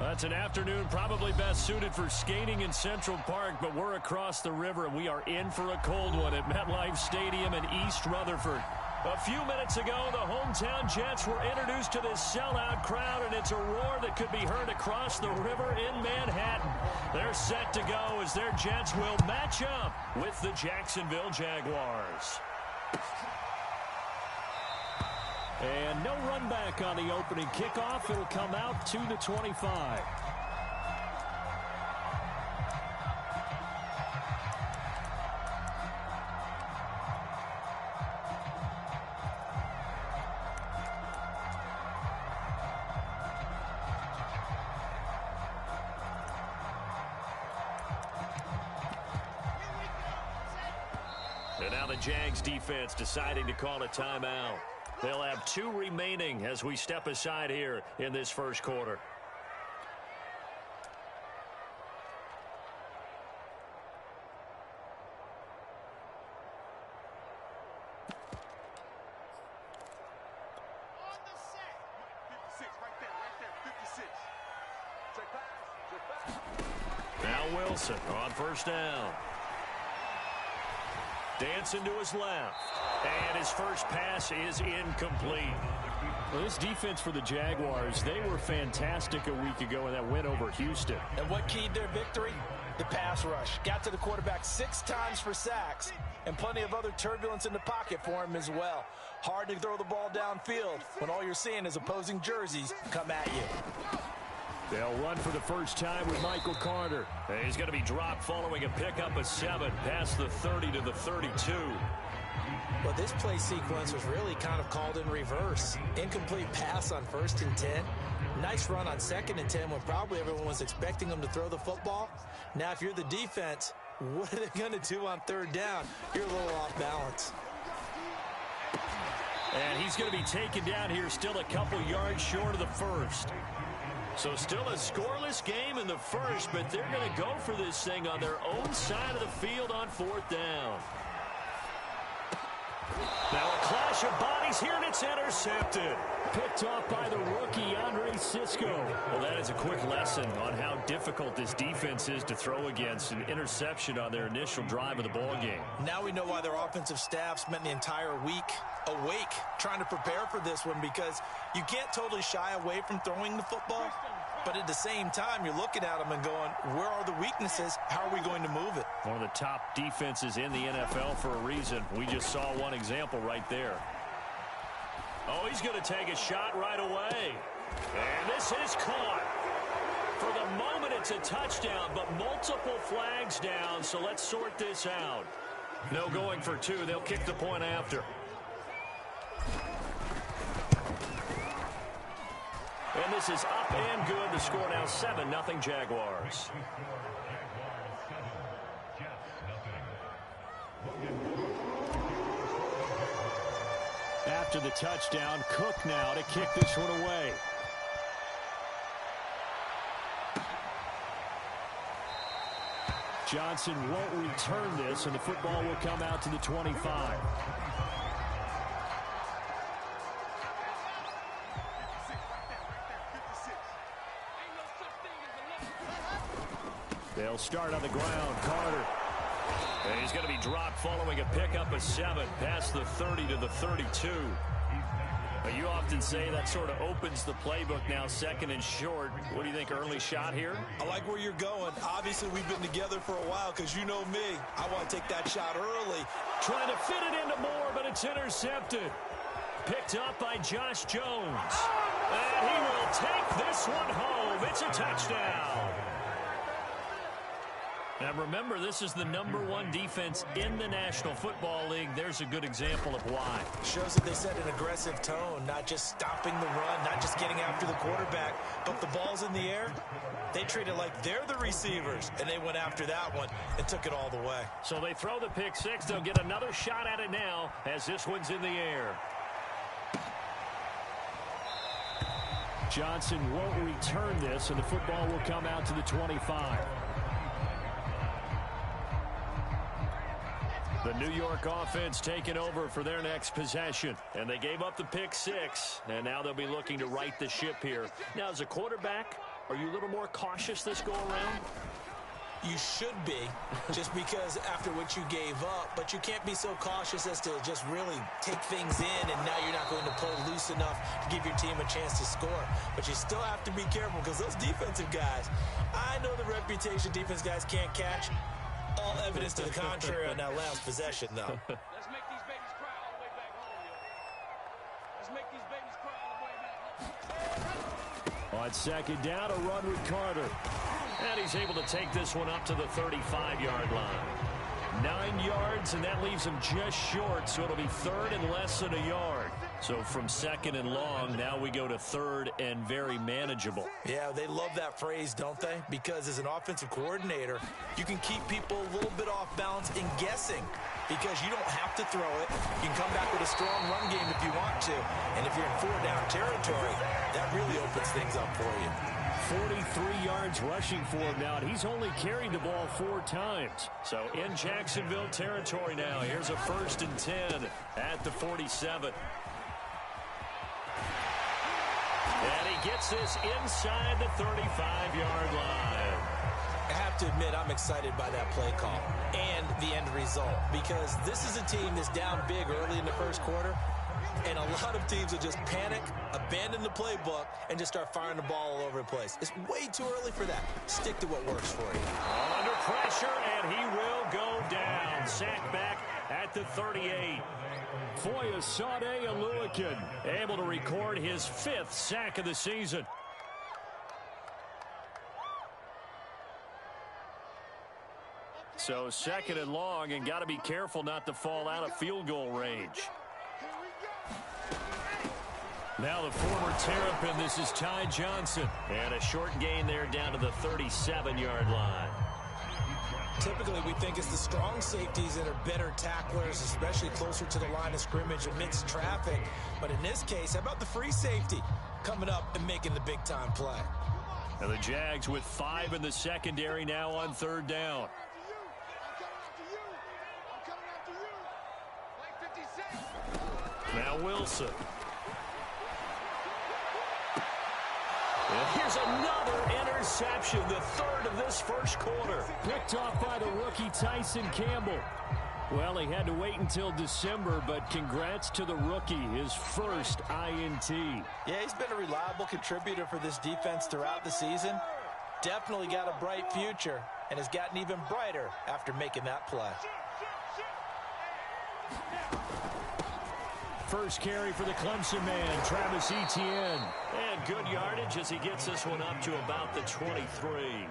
That's an afternoon probably best suited for skating in Central Park, but we're across the river, and we are in for a cold one at MetLife Stadium in East Rutherford. A few minutes ago, the hometown Jets were introduced to this sellout crowd, and it's a roar that could be heard across the river in Manhattan. They're set to go as their Jets will match up with the Jacksonville Jaguars. And no run back on the opening kickoff. It'll come out to the 25. And now the Jags defense deciding to call a timeout. They'll have 2 remaining as we step aside here in this first quarter. On the set. 56, right there, 56. Check pass. Now Wilson on first down. Dancing to his left. And his first pass is incomplete. Well, this defense for the Jaguars, they were fantastic a week ago in that win over Houston. And what keyed their victory? The pass rush. Got to the quarterback 6 times for sacks, and plenty of other turbulence in the pocket for him as well. Hard to throw the ball downfield when all you're seeing is opposing jerseys come at you. They'll run for the first time with Michael Carter. He's going to be dropped following a pickup of 7 past the 30 to the 32. Well, this play sequence was really kind of called in reverse. Incomplete pass on 1st and 10. Nice run on 2nd and 10 when probably everyone was expecting him to throw the football. Now, if you're the defense, what are they going to do on 3rd down? You're a little off balance. And he's going to be taken down here still a couple yards short of the first. So still a scoreless game in the first, but they're going to go for this thing on their own side of the field on 4th down. Now a clash of bodies here, and it's intercepted. Picked off by the rookie, Andre Cisco. Well, that is a quick lesson on how difficult this defense is to throw against. An interception on their initial drive of the ballgame. Now we know why their offensive staff spent the entire week awake trying to prepare for this one, because you can't totally shy away from throwing the football. But at the same time, you're looking at them and going, where are the weaknesses? How are we going to move it? One of the top defenses in the NFL for a reason. We just saw one example right there. Oh, he's going to take a shot right away. And this is caught. For the moment, it's a touchdown, but multiple flags down, so let's sort this out. No going for 2. They'll kick the point after. And this is up and good. The score now 7-0 Jaguars. After the touchdown, Cook now to kick this one away. Johnson won't return this, and the football will come out to the 25. They'll start on the ground. Carter. And he's going to be dropped following a pickup of 7 past the 30 to the 32. You often say that sort of opens the playbook now, 2nd and short. What do you think, early shot here? I like where you're going. Obviously, we've been together for a while because you know me. I want to take that shot early. Trying to fit it into Moore, but it's intercepted. Picked up by Josh Jones. And he will take this one home. It's a touchdown. Now remember, this is the #1 defense in the National Football League. There's a good example of why. Shows that they set an aggressive tone, not just stopping the run, not just getting after the quarterback, but the ball's in the air. They treat it like they're the receivers, and they went after that one and took it all the way. So they throw the pick 6. They'll get another shot at it now as this one's in the air. Johnson won't return this, and the football will come out to the 25. The New York offense taking over for their next possession. And they gave up the pick 6, and now they'll be looking to right the ship here. Now, as a quarterback, Are you a little more cautious this go-around? You should be, just because after what you gave up, but you can't be so cautious as to just really take things in, and now you're not going to play loose enough to give your team a chance to score. But you still have to be careful, because those defensive guys, I know the reputation defense guys can't catch. All evidence to the contrary on that last possession, though. Let's make these babies cry all the way back home, yo. Let's make these babies cry all the way back home. On second down, a run with Carter. And he's able to take this one up to the 35-yard line. 9 yards, and that leaves him just short, so it'll be third and less than a yard. So from second and long, now we go to third and very manageable. Yeah, they love that phrase, don't they? Because as an offensive coordinator, you can keep people a little bit off balance and guessing, because you don't have to throw it. You can come back with a strong run game if you want to. And if you're in 4-down territory, that really opens things up for you. 43 yards rushing for him now, and he's only carried the ball 4 times. So in Jacksonville territory now. Here's a 1st and 10 at the 47. And he gets this inside the 35-yard line. I have to admit, I'm excited by that play call and the end result, because this is a team that's down big early in the first quarter, and a lot of teams will just panic, abandon the playbook, and just start firing the ball all over the place. It's way too early for that. Stick to what works for you. Under pressure, and he will go down. Sack back at the 38. Foyesade Oluokun able to record his 5th sack of the season. So second and long, and got to be careful not to fall out of field goal range. Now the former Terrapin, this is Ty Johnson. And a short gain there down to the 37-yard line. Typically, we think it's the strong safeties that are better tacklers, especially closer to the line of scrimmage amidst traffic. But in this case, how about the free safety coming up and making the big-time play? And the Jags with 5 in the secondary now on 3rd down. Now Wilson. And here's another interception, the 3rd of this first quarter. Picked off by the rookie Tyson Campbell. Well, he had to wait until December, but congrats to the rookie, his first INT. Yeah, he's been a reliable contributor for this defense throughout the season. Definitely got a bright future, and has gotten even brighter after making that play. First carry for the Clemson man, Travis Etienne. And good yardage as he gets this one up to about the 23.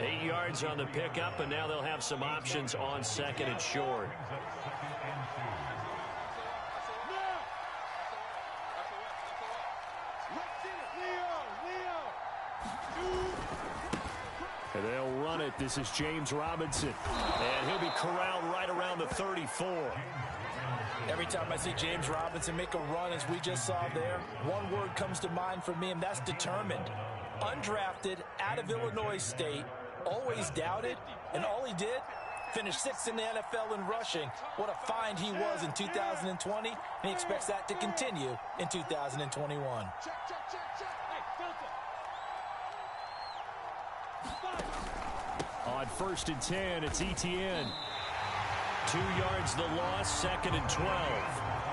8 yards on the pickup, and now they'll have some options on 2nd and short. And they'll run it. This is James Robinson. And he'll be corralled right around the 34. Every time I see James Robinson make a run, as we just saw there, one word comes to mind for me, and that's determined. Undrafted, out of Illinois State, always doubted, and all he did, finished 6th in the NFL in rushing. What a find he was in 2020, and he expects that to continue in 2021. On 1st and 10, it's Etienne. 2 yards the loss, 2nd and 12.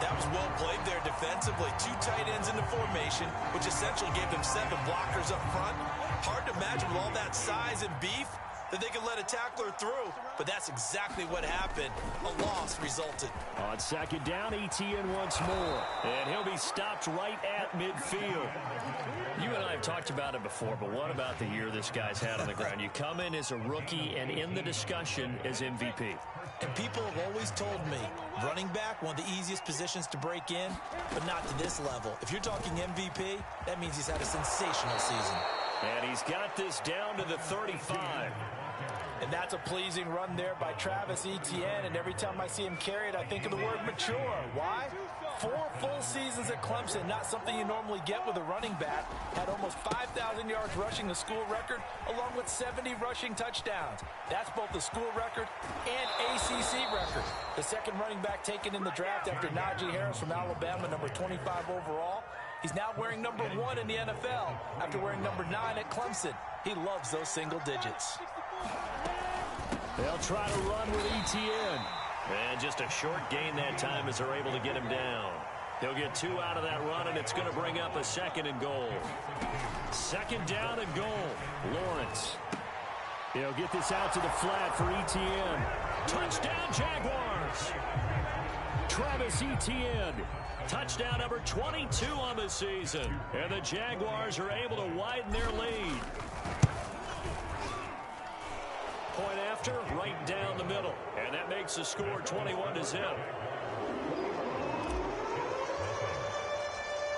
That was well played there defensively. 2 tight ends in the formation, which essentially gave them 7 blockers up front. Hard to imagine with all that size and beef that they could let a tackler through, but that's exactly what happened. A loss resulted. On 2nd down, Etienne once more, and he'll be stopped right at midfield. You and I have talked about it before, but what about the year this guy's had on the ground? You come in as a rookie and in the discussion as MVP. And people have always told me, running back, one of the easiest positions to break in, but not to this level. If you're talking MVP, that means he's had a sensational season. And he's got this down to the 35. And that's a pleasing run there by Travis Etienne. And every time I see him carry it, I think of the word mature. Why? 4 full seasons at Clemson, not something you normally get with a running back. Had almost 5,000 yards rushing, the school record, along with 70 rushing touchdowns. That's both the school record and ACC record. The second running back taken in the draft after Najee Harris from Alabama, number 25 overall. He's now wearing number 1 in the NFL after wearing number 9 at Clemson. He loves those single digits. They'll try to run with Etienne. And just a short gain that time as they're able to get him down. He'll get 2 out of that run, and it's going to bring up a 2nd and goal. 2nd down and goal. Lawrence. He'll get this out to the flat for Etienne. Touchdown, Jaguars. Travis Etienne. Touchdown number 22 on the season. And the Jaguars are able to widen their lead. Point after, right down the middle. And that makes the score 21-0.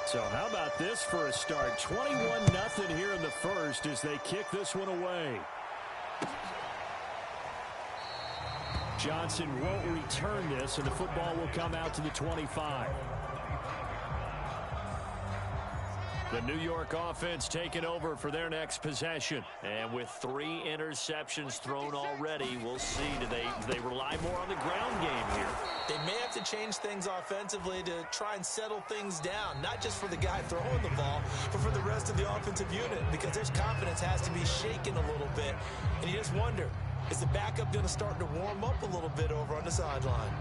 So how about this for a start? 21-0 here in the first as they kick this one away. Johnson won't return this, and the football will come out to the 25. The New York offense taking over for their next possession. And with 3 interceptions thrown already, we'll see. Do they rely more on the ground game here? They may have to change things offensively to try and settle things down, not just for the guy throwing the ball, but for the rest of the offensive unit, because their confidence has to be shaken a little bit. And you just wonder, is the backup going to start to warm up a little bit over on the sideline?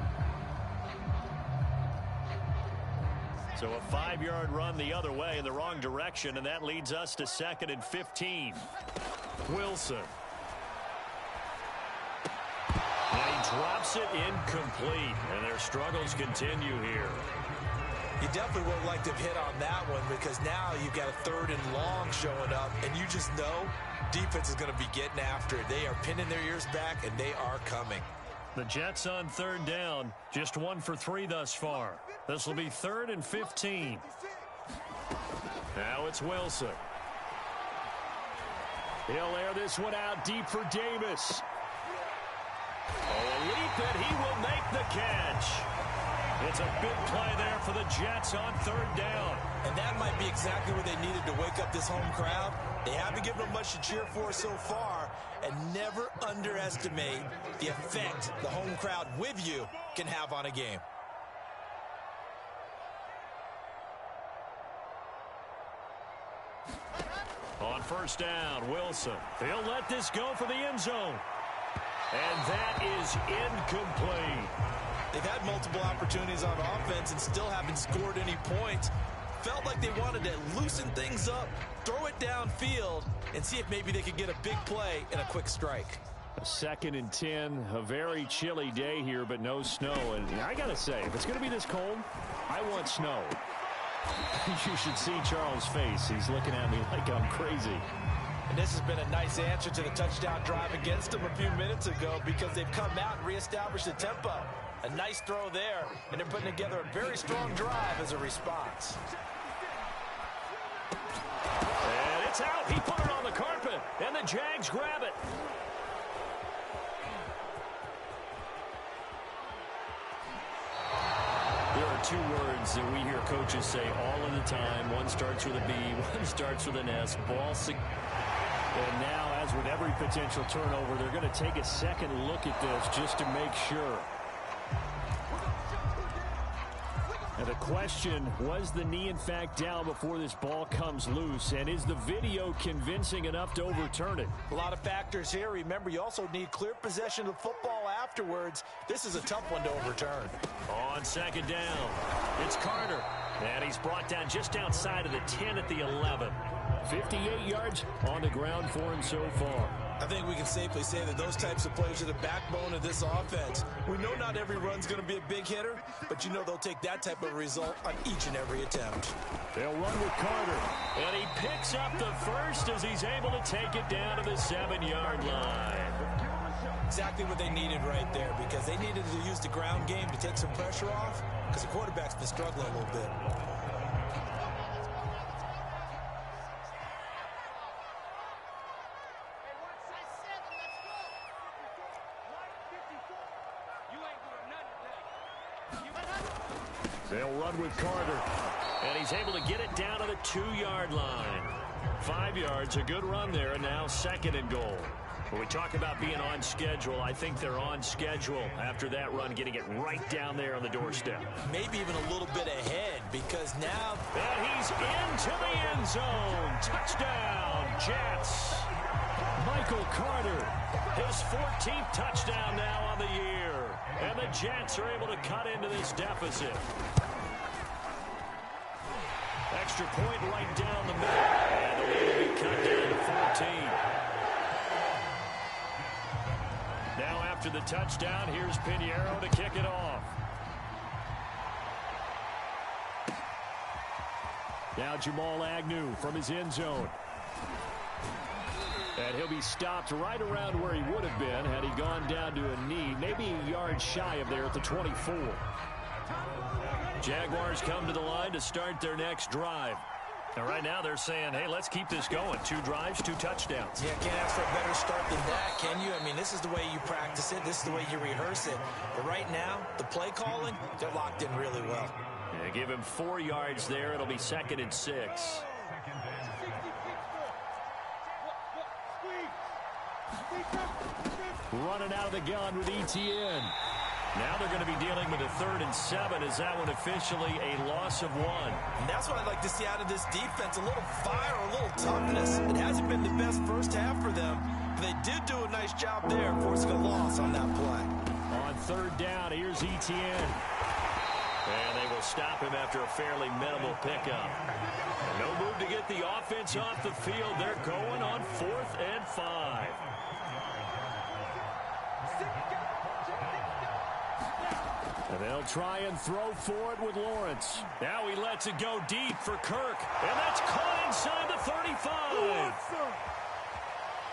So a 5-yard run the other way in the wrong direction, and that leads us to 2nd and 15. Wilson. And he drops it incomplete, and their struggles continue here. You definitely would like to have hit on that one, because now you've got a 3rd and long showing up, and you just know defense is going to be getting after it. They are pinning their ears back, and they are coming. The Jets on 3rd down, just 1 for 3 thus far. This will be 3rd and 15. Now it's Wilson. He'll air this one out deep for Davis. Oh, a leap, and he will make the catch. It's a big play there for the Jets on 3rd down. And that might be exactly what they needed to wake up this home crowd. They haven't given them much to cheer for so far, and never underestimate the effect the home crowd with you can have on a game. On 1st down, Wilson. They'll let this go for the end zone. And that is incomplete. They've had multiple opportunities on offense and still haven't scored any points. Felt like they wanted to loosen things up, throw it downfield, and see if maybe they could get a big play and a quick strike. A 2nd and 10, a very chilly day here, but no snow. And I got to say, if it's going to be this cold, I want snow. You should see Charles' face. He's looking at me like I'm crazy. And this has been a nice answer to the touchdown drive against them a few minutes ago, because they've come out and reestablished the tempo. A nice throw there, and they're putting together a very strong drive as a response. And it's out. He put it on the carpet, and the Jags grab it. There are 2 words that we hear coaches say all of the time. One starts with a B, one starts with an S. Ball. And now, as with every potential turnover, they're going to take a second look at this just to make sure. And the question, was the knee in fact down before this ball comes loose? And is the video convincing enough to overturn it? A lot of factors here. Remember, you also need clear possession of the football afterwards. This is a tough one to overturn. On 2nd down, it's Carter. And he's brought down just outside of the 10 at the 11. 58 yards on the ground for him so far. I think we can safely say that those types of plays are the backbone of this offense. We know not every run's going to be a big hitter, but you know they'll take that type of result on each and every attempt. They'll run with Carter, and he picks up the first as he's able to take it down to the 7-yard line. Exactly what they needed right there, because they needed to use the ground game to take some pressure off, because the quarterback's been struggling a little bit. They'll run with Carter, and he's able to get it down to the 2-yard line. 5 yards, a good run there, and now 2nd and goal. When we talk about being on schedule, I think they're on schedule after that run, getting it right down there on the doorstep. Maybe even a little bit ahead because now... And he's into the end zone. Touchdown, Jets. Michael Carter, his 14th touchdown now on the year. And the Jets are able to cut into this deficit. Extra point right down the middle. And the lead will be cut down to 14. Now after the touchdown, here's Pinheiro to kick it off. Now Jamal Agnew from his end zone. And he'll be stopped right around where he would have been had he gone down to a knee, maybe a yard shy of there at the 24. Jaguars come to the line to start their next drive. And right now they're saying, hey, let's keep this going. 2 drives, 2 touchdowns. Yeah, can't ask for a better start than that, can you? I mean, this is the way you practice it. This is the way you rehearse it. But right now, the play calling, they're locked in really well. Yeah, give him 4 yards there. It'll be 2nd and 6. Running out of the gun with Etienne. Now they're going to be dealing with a 3rd and 7. Is that one officially a loss of 1? And that's what I'd like to see out of this defense. A little fire, a little toughness. It hasn't been the best first half for them. But they did do a nice job there, forcing a loss on that play. On 3rd down, here's Etienne. And they will stop him after a fairly minimal pickup. No move to get the offense off the field. They're going on 4th and 5. And they'll try and throw for it with Lawrence. Now he lets it go deep for Kirk. And that's caught inside the 35.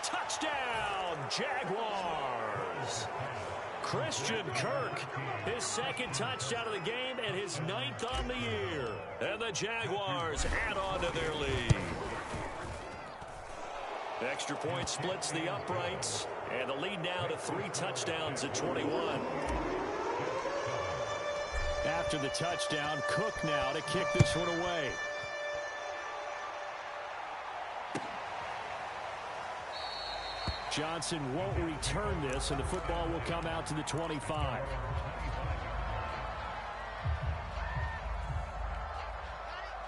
Touchdown, Jaguars. Christian Kirk, his 2nd touchdown of the game and his 9th on the year. And the Jaguars add on to their lead. The extra point splits the uprights. And the lead now to 3 touchdowns at 21. After the touchdown, Cook now to kick this one away. Johnson won't return this, and the football will come out to the 25.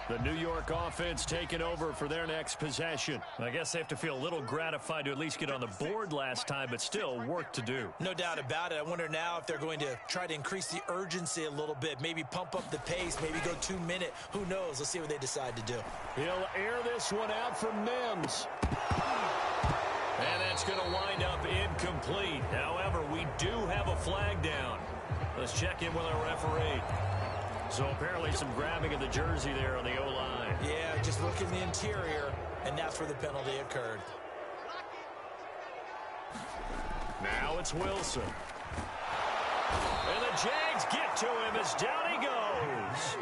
The New York offense taking over for their next possession. I guess they have to feel a little gratified to at least get on the board last time, but still work to do. No doubt about it. I wonder now if they're going to try to increase the urgency a little bit, maybe pump up the pace, maybe go 2-minute. Who knows? Let's see what they decide to do. He'll air this one out from Mims. And that's going to wind up incomplete. However, we do have a flag down. Let's check in with our referee. So apparently some grabbing of the jersey there on the O-line. Yeah, just look in the interior, and that's where the penalty occurred. Now it's Wilson. And the Jags get to him as down he goes.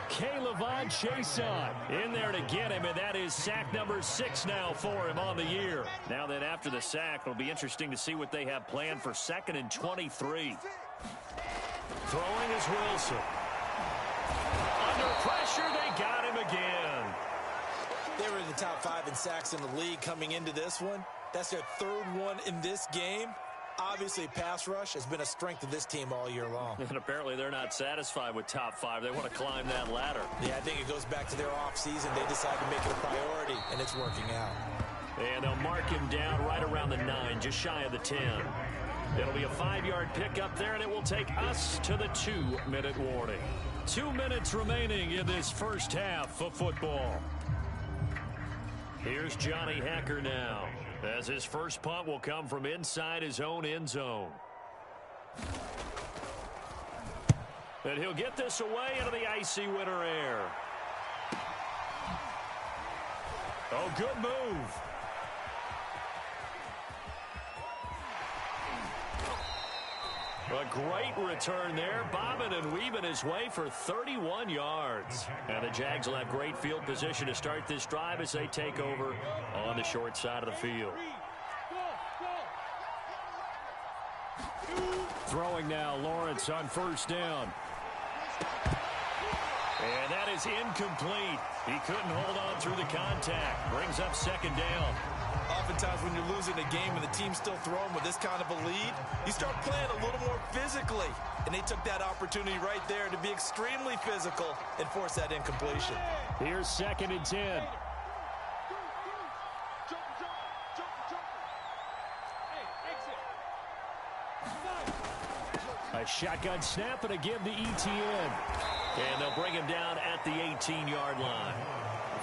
K'Lavon Chaisson in there to get him, and that is sack number 6 now for him on the year. Now then, after the sack, it'll be interesting to see what they have planned for 2nd and 23. Throwing is Wilson. Under pressure, they got him again. They were in the top 5 in sacks in the league coming into this one. That's their 3rd one in this game. Obviously, pass rush has been a strength of this team all year long. And apparently they're not satisfied with top 5. They want to climb that ladder. Yeah, I think it goes back to their offseason. They decided to make it a priority, and it's working out. And they'll mark him down right around the 9, just shy of the 10. It'll be a 5-yard pickup there, and it will take us to the 2-minute warning. 2 minutes remaining in this first half of football. Here's Johnny Hekker now, as his first punt will come from inside his own end zone. And he'll get this away into the icy winter air. Oh, good move. A great return there, bobbing and weaving his way for 31 yards. And the Jags will have great field position to start this drive as they take over on the short side of the field. Throwing now, Lawrence on 1st down. And that is incomplete. He couldn't hold on through the contact. Brings up 2nd down. Oftentimes when you're losing a game and the team's still throwing with this kind of a lead, you start playing a little more physically. And they took that opportunity right there to be extremely physical and force that incompletion. Here's 2nd and 10. A shotgun snap and a give to ETN. And they'll bring him down at the 18-yard line.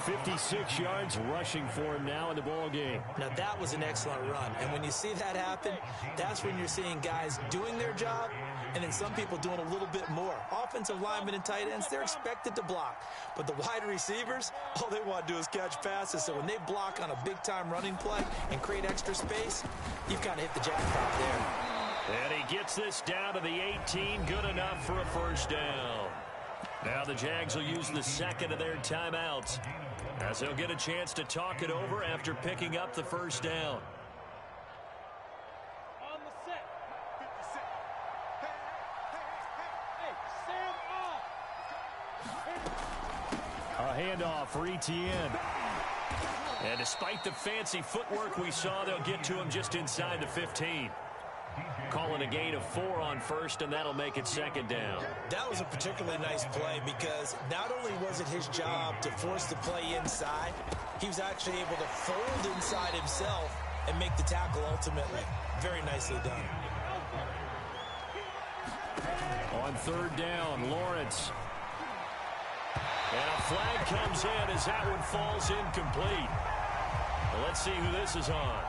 56 yards rushing for him now in the ball game. Now that was an excellent run. And when you see that happen, that's when you're seeing guys doing their job and then some people doing a little bit more. Offensive linemen and tight ends, they're expected to block. But the wide receivers, all they want to do is catch passes. So when they block on a big-time running play and create extra space, you've kind of hit the jackpot there. And he gets this down to the 18. Good enough for a first down. Now the Jags will use the second of their timeouts as they'll get a chance to talk it over after picking up the first down. On the set. 56. Hey, Sam off. A handoff for ETN. And despite the fancy footwork we saw, they'll get to him just inside the 15. Calling a gain of 4 on first, and that'll make it 2nd down. That was a particularly nice play because not only was it his job to force the play inside, he was actually able to fold inside himself and make the tackle ultimately. Very nicely done. On 3rd down, Lawrence. And a flag comes in as that one falls incomplete. Well, let's see who this is on.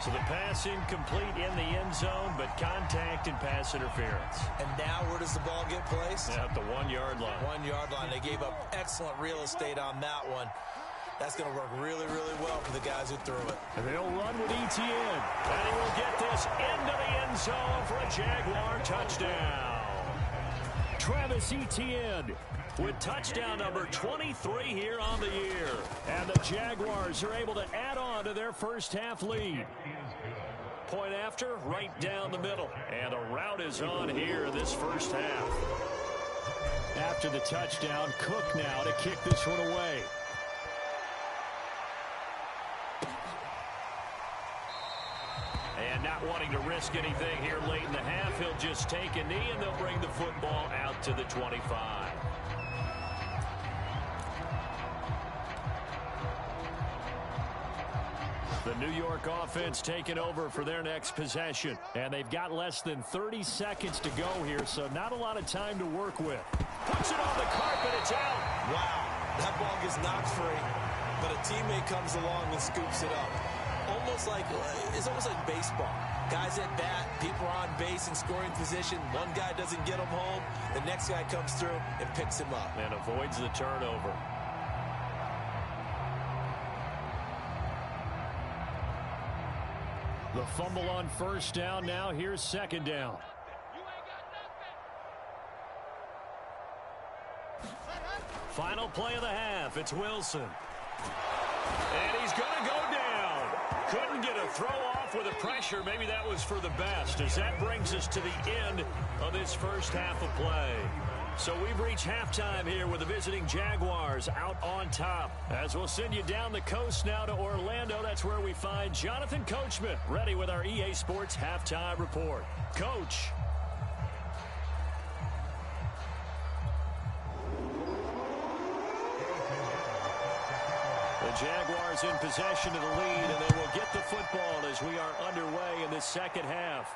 So the pass incomplete in the end zone, but contact and pass interference. And now where does the ball get placed? At the 1-yard line. 1-yard line. They gave up excellent real estate on that one. That's going to work really, really well for the guys who threw it. And they'll run with ETN. And he will get this into the end zone for a Jaguar touchdown. Travis Etienne with touchdown number 23 here on the year. And the Jaguars are able to add on to their first half lead. Point after, right down the middle. And a route is on here this first half. After the touchdown, Cook now to kick this one away. And not wanting to risk anything here late in the half, he'll just take a knee and they'll bring the football out to the 25. The New York offense taking over for their next possession. And they've got less than 30 seconds to go here, so not a lot of time to work with. Puts it on the carpet, it's out. Wow, that ball gets knocked free, but a teammate comes along and scoops it up. It's almost like baseball. Guys at bat, people are on base in scoring position. One guy doesn't get him home. The next guy comes through and picks him up. And avoids the turnover. The fumble on first down. Now here's 2nd down. Final play of the half. It's Wilson. And he's going to go down. Couldn't get a throw off with the pressure. Maybe that was for the best, as that brings us to the end of this first half of play. So we've reached halftime here with the visiting Jaguars out on top. As we'll send you down the coast now to Orlando, that's where we find Jonathan Coachman ready with our EA Sports Halftime Report. Coach. The Jaguars in possession of the lead, and they will get the football as we are underway in this second half.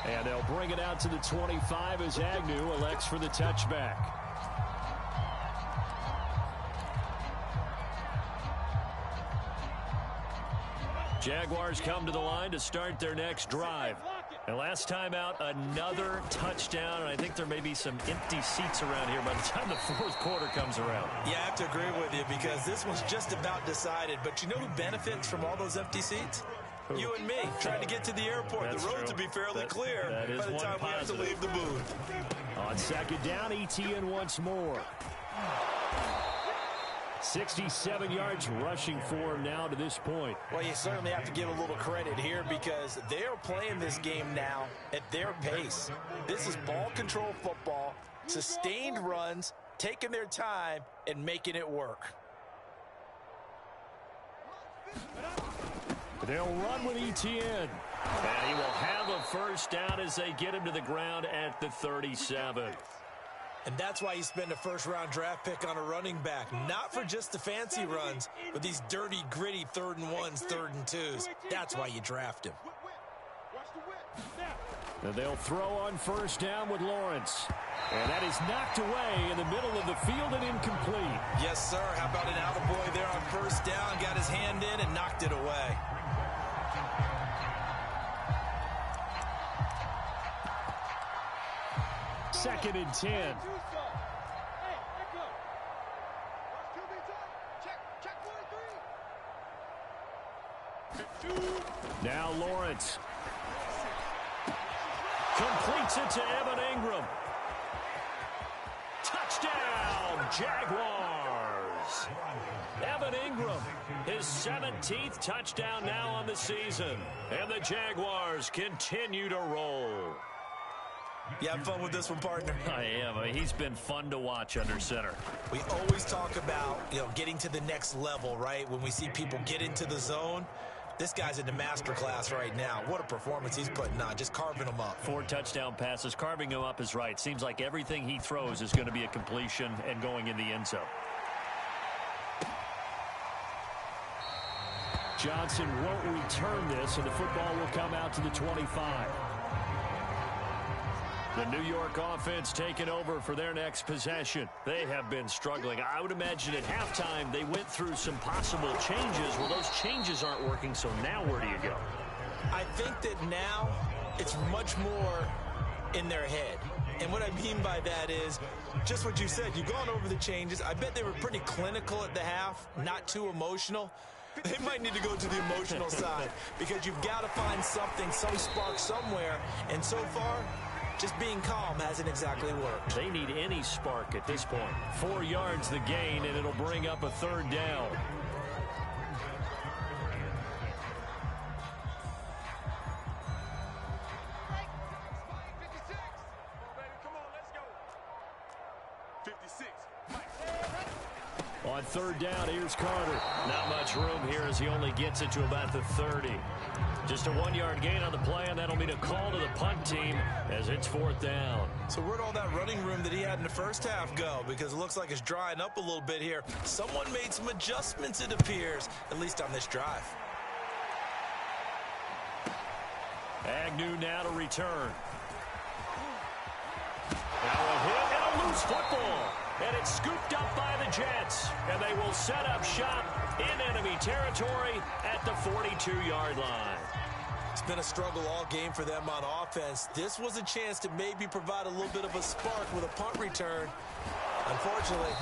And they'll bring it out to the 25 as Agnew elects for the touchback. Jaguars come to the line to start their next drive. And last time out, another touchdown, and I think there may be some empty seats around here by the time the fourth quarter comes around. Yeah, I have to agree with you because this one's just about decided. But you know who benefits from all those empty seats? Who? You and me, trying to get to the airport. That's the roads true. will be fairly clear by the time we have to leave the booth. On 2nd down, ETN once more. 67 yards rushing for him now to this point. Well, you certainly have to give a little credit here because they are playing this game now at their pace. This is ball control football, sustained runs, taking their time, and making it work. They'll run with Etienne. And he will have a first down as they get him to the ground at the 37. And that's why you spend a first-round draft pick on a running back. Not for just the fancy runs, but these dirty, gritty 3rd and 1s, 3rd and 2s. That's why you draft him. And they'll throw on first down with Lawrence. And that is knocked away in the middle of the field and incomplete. Yes, sir. How about an attaboy there on first down? Got his hand in and knocked it away. Second and 10. Now Lawrence. Completes it to Evan Ingram. Touchdown, Jaguars. Evan Ingram, his 17th touchdown now on the season. And the Jaguars continue to roll. You have fun with this one, partner? I am. He's been fun to watch under center. We always talk about, getting to the next level, right? When we see people get into the zone. This guy's in the masterclass right now. What a performance he's putting on, just carving them up. 4 touchdown passes. Carving him up is right. Seems like everything he throws is going to be a completion and going in the end zone. Johnson won't return this, and the football will come out to the 25. The New York offense taking over for their next possession. They have been struggling. I would imagine at halftime they went through some possible changes. Well, those changes aren't working, so now where do you go? I think that now it's much more in their head. And what I mean by that is just what you said. You've gone over the changes. I bet they were pretty clinical at the half, not too emotional. They might need to go to the emotional side because you've got to find something, some spark somewhere. And so far, just being calm hasn't exactly worked. They need any spark at this point. 4 yards the gain, and it'll bring up a 3rd down. On 3rd down, here's Carter. Not much room here as he only gets it to about the 30. Just a 1-yard gain on the play, and that'll mean a call to the punt team as it's 4th down. So where'd all that running room that he had in the first half go? Because it looks like it's drying up a little bit here. Someone made some adjustments, it appears, at least on this drive. Agnew now to return. Now a hit and a loose football. And it's scooped up by the Jets. And they will set up shop in enemy territory at the 42-yard line. It's been a struggle all game for them on offense. This was a chance to maybe provide a little bit of a spark with a punt return. Unfortunately,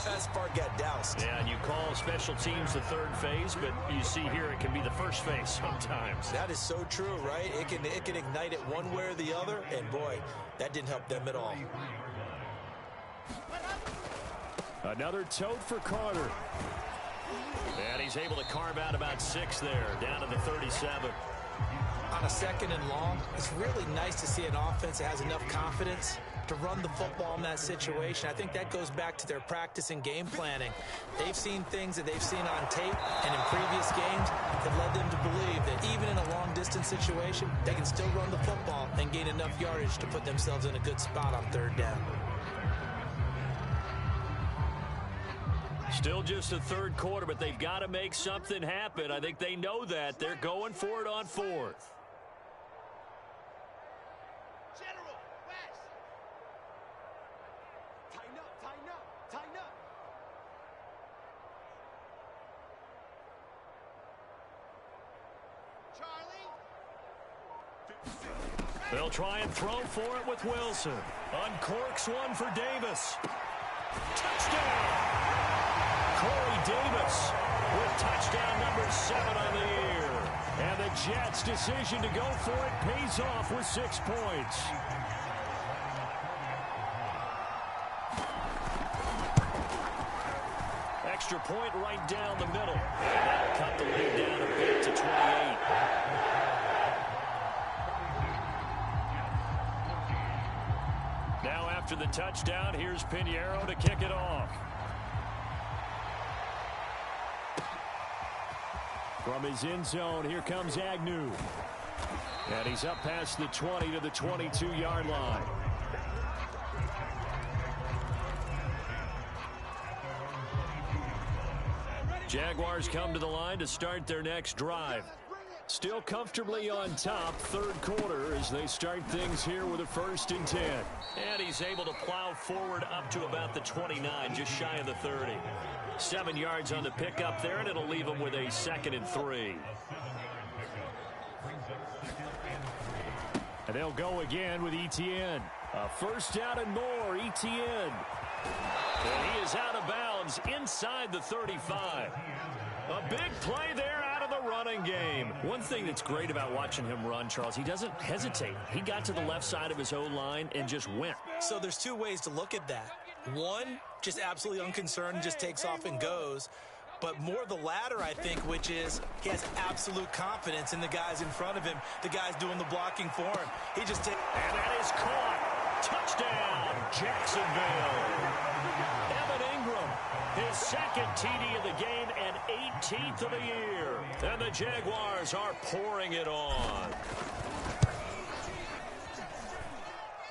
that spark got doused. Yeah, and you call special teams the 3rd phase, but you see here it can be the 1st phase sometimes. That is so true, right? It can ignite it one way or the other, and boy, that didn't help them at all. Another tote for Carter. And he's able to carve out about 6 there, down to the 37. On a 2nd and long, it's really nice to see an offense that has enough confidence to run the football in that situation. I think that goes back to their practice and game planning. They've seen things that they've seen on tape and in previous games that led them to believe that even in a long-distance situation, they can still run the football and gain enough yardage to put themselves in a good spot on 3rd down. Still just the 3rd quarter, but they've got to make something happen. I think they know that. They're going for it on 4th. General, West. Tighten up, tighten up, tighten up. Charlie. They'll try and throw for it with Wilson. Uncorks one for Davis. Touchdown! Corey Davis with touchdown number 7 on the year. And the Jets' decision to go for it pays off with 6 points. Extra point right down the middle. And that'll cut the lead down a bit to 28. Now after the touchdown, here's Pinheiro to kick it off. From his end zone, here comes Agnew. And he's up past the 20 to the 22-yard line. Jaguars come to the line to start their next drive. Still comfortably on top, third quarter, as they start things here with a 1st and 10. And he's able to plow forward up to about the 29, just shy of the 30. 7 yards on the pickup there, and it'll leave him with a 2nd and 3. And they'll go again with Etienne. A 1st down and more, Etienne. And he is out of bounds inside the 35. A big play there out of the running game. One thing that's great about watching him run, Charles, he doesn't hesitate. He got to the left side of his O-line and just went. So there's 2 ways to look at that. One, just absolutely unconcerned, just takes off and goes. But more the latter, I think, which is he has absolute confidence in the guys in front of him, the guys doing the blocking for him. He just takes... And that is caught. Touchdown, Jacksonville. Evan Ingram, his 2nd TD of the game and 18th of the year. And the Jaguars are pouring it on.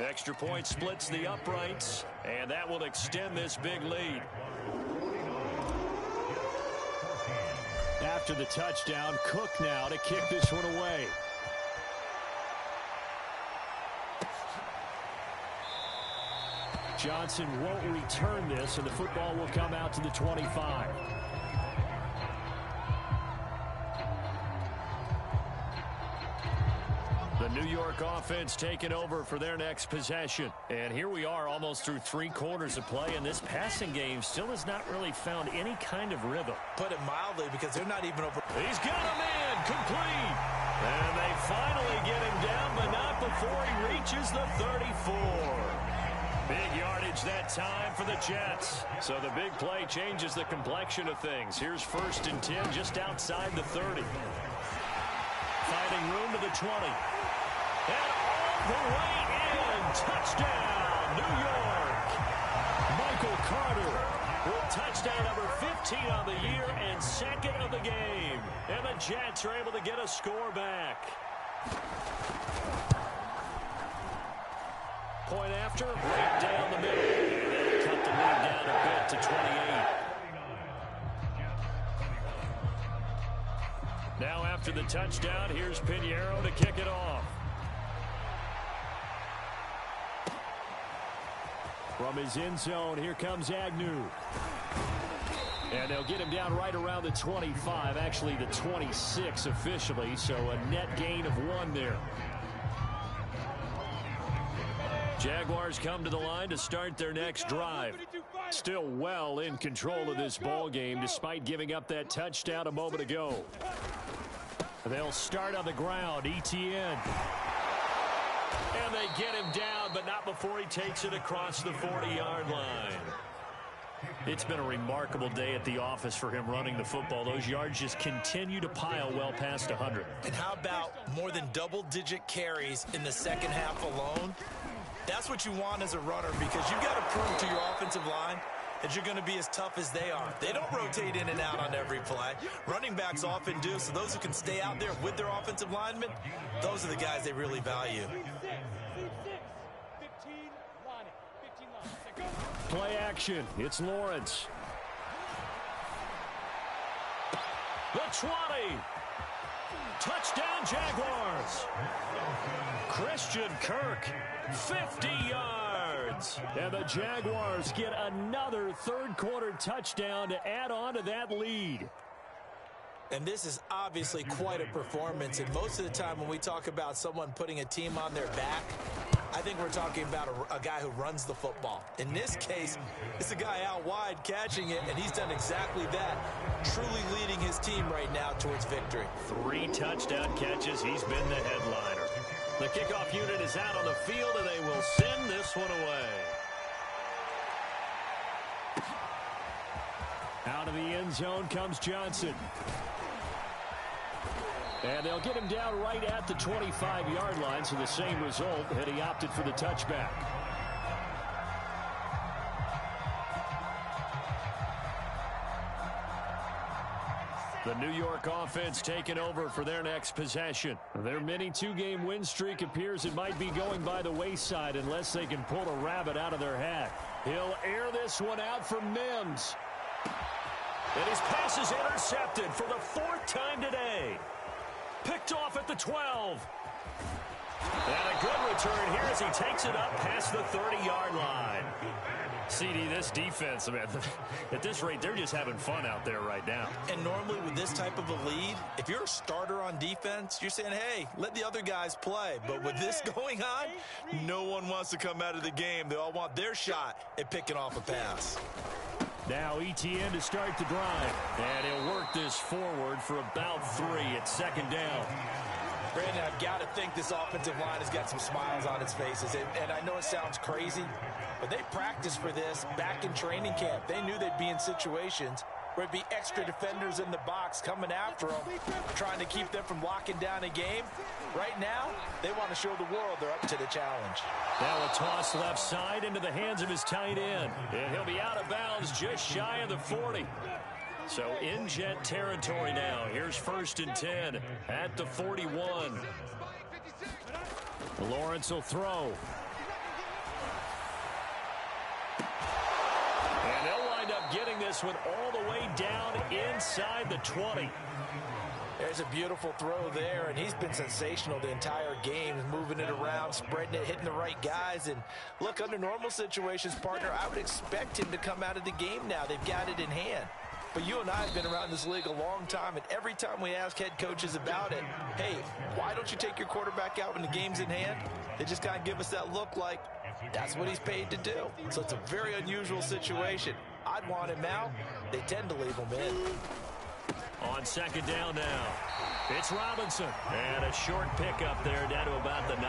Extra point splits the uprights, and that will extend this big lead. After the touchdown, Cook now to kick this one away. Johnson won't return this, and the football will come out to the 25. The New York offense taking over for their next possession. And here we are almost through 3 quarters of play, and this passing game still has not really found any kind of rhythm. Put it mildly, because they're not even over... He's got him in, complete. And they finally get him down, but not before he reaches the 34. Big yardage that time for the Jets. So the big play changes the complexion of things. Here's 1st and 10 just outside the 30. Finding room to the 20. And all the way in. Touchdown, New York. Michael Carter with touchdown number 15 on the year and 2nd of the game. And the Jets are able to get a score back. Point after, right down the middle. They'll cut the lead down a bit to 28. Now after the touchdown, here's Pinheiro to kick it off. From his end zone, here comes Agnew. And they'll get him down right around the 25, actually the 26 officially, so a net gain of 1 there. Jaguars come to the line to start their next drive. Still well in control of this ball game despite giving up that touchdown a moment ago. They'll start on the ground. Etienne. And they get him down, but not before he takes it across the 40-yard line. It's been a remarkable day at the office for him running the football. Those yards just continue to pile well past 100. And how about more than double-digit carries in the second half alone? That's what you want as a runner, because you've got to prove to your offensive line that you're going to be as tough as they are. They don't rotate in and out on every play. Running backs often do, so those who can stay out there with their offensive linemen, those are the guys they really value. Play action. It's Lawrence. The 20. Touchdown Jaguars. Christian Kirk, 50 yards. And the Jaguars get another third-quarter touchdown to add on to that lead. And this is obviously quite a performance. And most of the time when we talk about someone putting a team on their back, I think we're talking about a guy who runs the football. In this case, it's a guy out wide catching it, and he's done exactly that, truly leading his team right now towards victory. 3 touchdown catches. He's been the headliner. The kickoff unit is out on the field, and they will send this one away. Out of the end zone comes Johnson. And they'll get him down right at the 25-yard line, so the same result, and he opted for the touchback. The New York offense taking over for their next possession. Their mini two-game win streak appears it might be going by the wayside unless they can pull a rabbit out of their hat. He'll air this one out for Mims. And his pass is intercepted for the 4th time today. Picked off at the 12. And a good return here as he takes it up past the 30-yard line. CD, this defense, man, at this rate, they're just having fun out there right now. And normally with this type of a lead, if you're a starter on defense, you're saying, hey, let the other guys play. But with this going on, no one wants to come out of the game. They all want their shot at picking off a pass. Now ETN to start the drive. And he'll work this forward for about 3 at 2nd down. Brandon, I've got to think this offensive line has got some smiles on its faces. And I know it sounds crazy, but they practiced for this back in training camp. They knew they'd be in situations where it'd be extra defenders in the box coming after them, trying to keep them from locking down a game. Right now, they want to show the world they're up to the challenge. Now a toss left side into the hands of his tight end. And he'll be out of bounds just shy of the 40. So in Jet territory now. Here's 1st and 10 at the 41. Lawrence will throw. And they'll wind up getting this one all the way down inside the 20. There's a beautiful throw there, and he's been sensational the entire game, moving it around, spreading it, hitting the right guys. And look, under normal situations, partner, I would expect him to come out of the game now. They've got it in hand. But you and I have been around this league a long time, and every time we ask head coaches about it, hey, why don't you take your quarterback out when the game's in hand? They just kind of give us that look like that's what he's paid to do. So it's a very unusual situation. I'd want him out. They tend to leave him in. On 2nd down now, it's Robinson. And a short pickup there down to about the 9.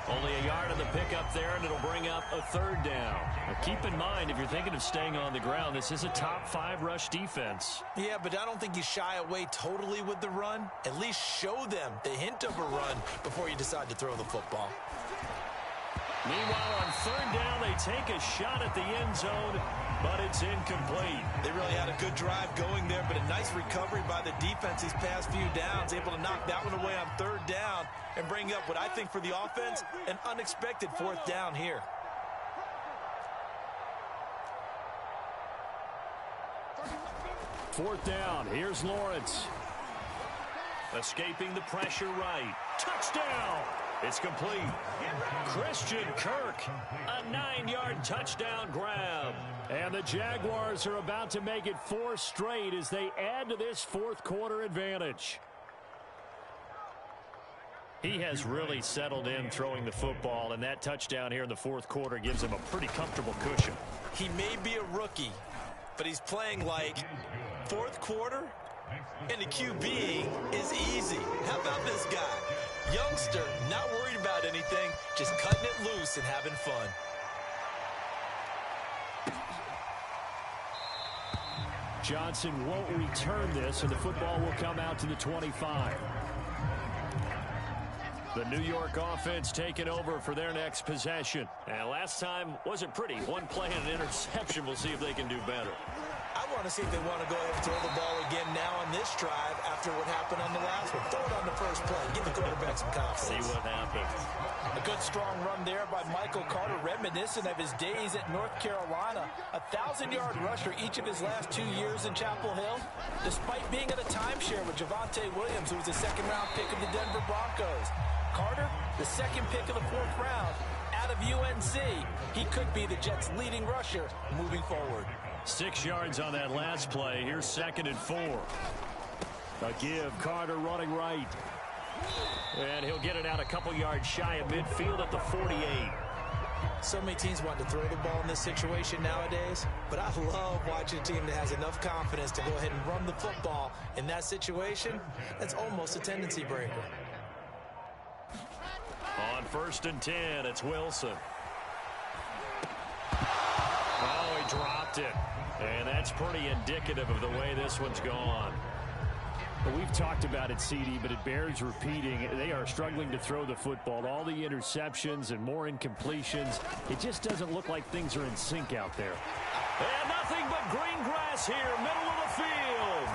Only a yard on the pickup there, and it'll bring up a 3rd down. Now keep in mind, if you're thinking of staying on the ground, this is a top 5 rush defense. Yeah, but I don't think you shy away totally with the run. At least show them the hint of a run before you decide to throw the football. Meanwhile, on 3rd down, they take a shot at the end zone, but it's incomplete. They really had a good drive going there, but a nice recovery by the defense these past few downs, able to knock that one away on 3rd down and bring up what I think for the offense, an unexpected 4th down here. Fourth down, here's Lawrence. Escaping the pressure right. Touchdown! It's complete. Christian Kirk, a 9-yard touchdown grab. And the Jaguars are about to make it 4 straight as they add to this 4th quarter advantage. He has really settled in throwing the football, and that touchdown here in the 4th quarter gives him a pretty comfortable cushion. He may be a rookie, but he's playing like 4th quarter, and the QB is easy. How about this guy? Youngster, not worried about anything, just cutting it loose and having fun. Johnson won't return this, and the football will come out to the 25. The New York offense taking over for their next possession. And last time wasn't pretty. 1 play and an interception. We'll see if they can do better. I want to see if they want to go ahead and throw the ball again now on this drive after what happened on the last one. Throw it on the first play. Give the quarterback some confidence. See what happens. A good strong run there by Michael Carter, reminiscent of his days at North Carolina. A 1,000-yard rusher each of his last 2 years in Chapel Hill, despite being at a timeshare with Javonte Williams, who was a 2nd-round pick of the Denver Broncos. Carter, the 2nd pick of the 4th round out of UNC. He could be the Jets' leading rusher moving forward. 6 yards on that last play. Here's 2nd and 4. A give, Carter running right. And he'll get it out a couple yards shy of midfield at the 48. So many teams want to throw the ball in this situation nowadays, but I love watching a team that has enough confidence to go ahead and run the football in that situation. That's almost a tendency breaker. On 1st and 10, it's Wilson. Oh, he dropped it. And that's pretty indicative of the way this one's gone. Well, we've talked about it, CD, but it bears repeating. They are struggling to throw the football. All the interceptions and more incompletions. It just doesn't look like things are in sync out there. And nothing but green grass here, middle of the field.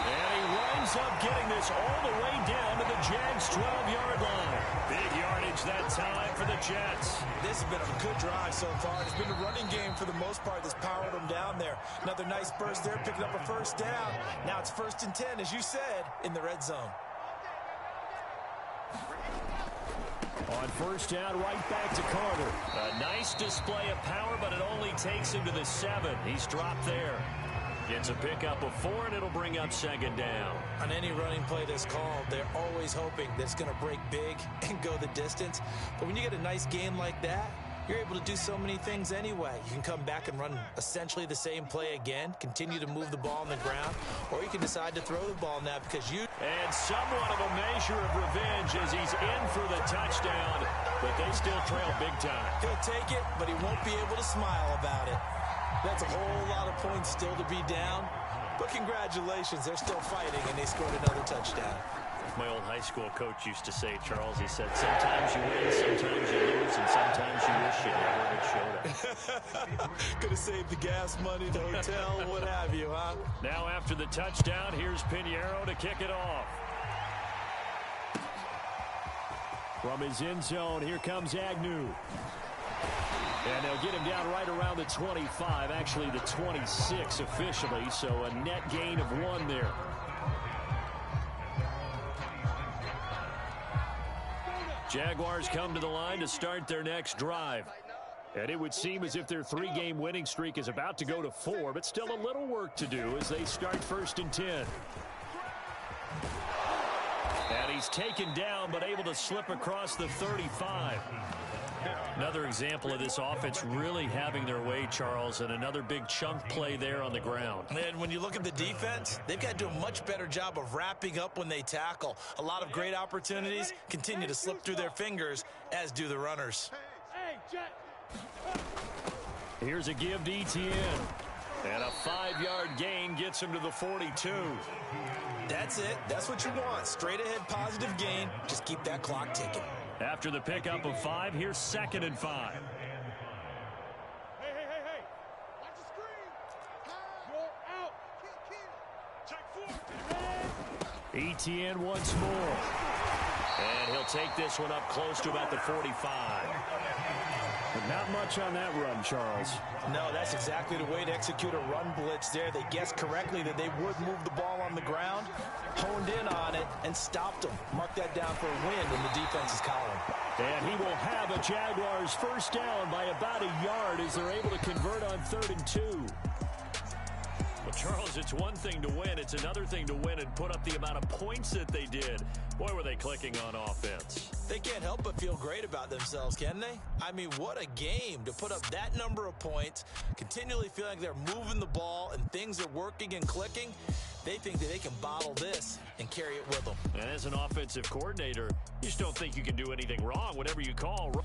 And he ends up getting this all the way down to the Jags' 12-yard line. Big yardage that time for the Jets. This has been a good drive so far. It's been a running game for the most part that's powered them down there. Another nice burst there, picking up a first down. Now it's 1st and 10, as you said, in the red zone. On 1st down, right back to Carter. A nice display of power, but it only takes him to the 7. He's dropped there. Gets a pickup of 4, and it'll bring up 2nd down. On any running play that's called, they're always hoping that it's going to break big and go the distance. But when you get a nice game like that, you're able to do so many things anyway. You can come back and run essentially the same play again, continue to move the ball on the ground, or you can decide to throw the ball now because you... And somewhat of a measure of revenge as he's in for the touchdown, but they still trail big time. He'll take it, but he won't be able to smile about it. That's a whole lot of points still to be down, but congratulations, they're still fighting, and they scored another touchdown. My old high school coach used to say, Charles, he said, sometimes you win, sometimes you lose, and sometimes you wish you never had showed up. Could have saved the gas money, the hotel, what have you, huh? Now after the touchdown, here's Pinheiro to kick it off. From his end zone, here comes Agnew. And they'll get him down right around the 25, actually the 26 officially, so a net gain of 1 there. Jaguars come to the line to start their next drive. And it would seem as if their 3-game winning streak is about to go to 4, but still a little work to do as they start 1st and 10. And he's taken down, but able to slip across the 35. Another example of this offense really having their way, Charles, and another big chunk play there on the ground. And when you look at the defense, they've got to do a much better job of wrapping up when they tackle. A lot of great opportunities continue to slip through their fingers, as do the runners. Here's a give to Etienne. And a 5-yard gain gets him to the 42. That's it. That's what you want. Straight ahead positive gain. Just keep that clock ticking. After the pickup of 5, here's 2nd and 5. Hey. Watch the screen. You're out. Check 4. Etienne once more. And he'll take this one up close to about the 45. But not much on that run, Charles. No, that's exactly the way to execute a run blitz there. They guessed correctly that they would move the ball on the ground, honed in on it, and stopped them. Mark that down for a win in the defense's column. And he will have a Jaguars 1st down by about a yard as they're able to convert on 3rd and 2. Well, Charles, it's one thing to win. It's another thing to win and put up the amount of points that they did. Boy, were they clicking on offense. They can't help but feel great about themselves, can they? I mean, what a game to put up that number of points, continually feeling like they're moving the ball and things are working and clicking. They think that they can bottle this and carry it with them. And as an offensive coordinator, you just don't think you can do anything wrong, whatever you call.